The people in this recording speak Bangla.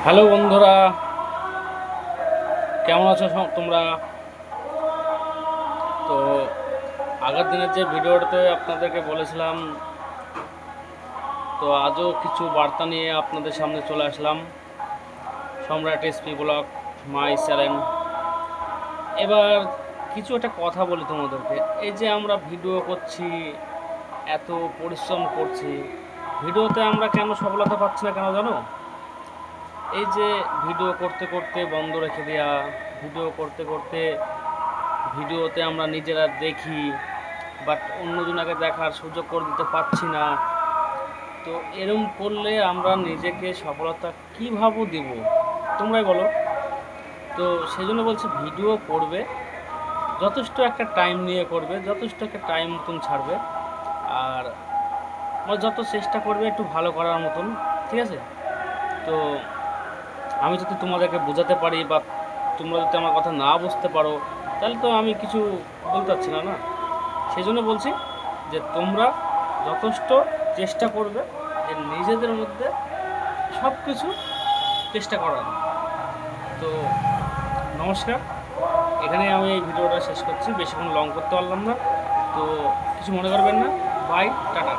হ্যালো বন্ধুরা, কেমন আছো তোমরা? তো আগের দিনের যে ভিডিওটাতে আপনাদেরকে বলেছিলাম, তো আজও কিছু বার্তা নিয়ে আপনাদের সামনে চলে আসলাম। সম্রাট এসপি ব্লগ মাই চ্যানেল। এবার কিছু একটা কথা বলি তোমাদেরকে। এই যে আমরা ভিডিও করছি, এত পরিশ্রম করছি, ভিডিওতে আমরা কেন সফলতা পাচ্ছি না কেন জানো? এই যে ভিডিও করতে করতে বন্ধ রেখে দেওয়া, ভিডিও করতে করতে ভিডিওতে আমরা নিজেরা দেখি, বাট অন্যজনকে দেখার সুযোগ করে দিতে পারছি না। তো এরম করলে আমরা নিজেকে সফলতা কীভাবে দেব, তোমরাই বলো। তো সেই জন্য বলছি, ভিডিও করবে যথেষ্ট একটা টাইম নিয়ে করবে, যথেষ্ট একটা টাইম মতন ছাড়বে, আর যত চেষ্টা করবে একটু ভালো করার মতন, ঠিক আছে? তো আমি যদি তোমাদেরকে বোঝাতে পারি বা তোমরা যদি আমার কথা না বুঝতে পারো, তাহলে তো আমি কিছু বলতে পারছি না, না? সেই জন্য বলছি যে তোমরা যথেষ্ট চেষ্টা করবে যে নিজেদের মধ্যে সব কিছু চেষ্টা করার। তো নমস্কার, এখানে আমি এই ভিডিওটা শেষ করছি, বেশিক্ষণ লং করতে পারলাম না। তো কিছু মনে করবেন না। Bye, tata.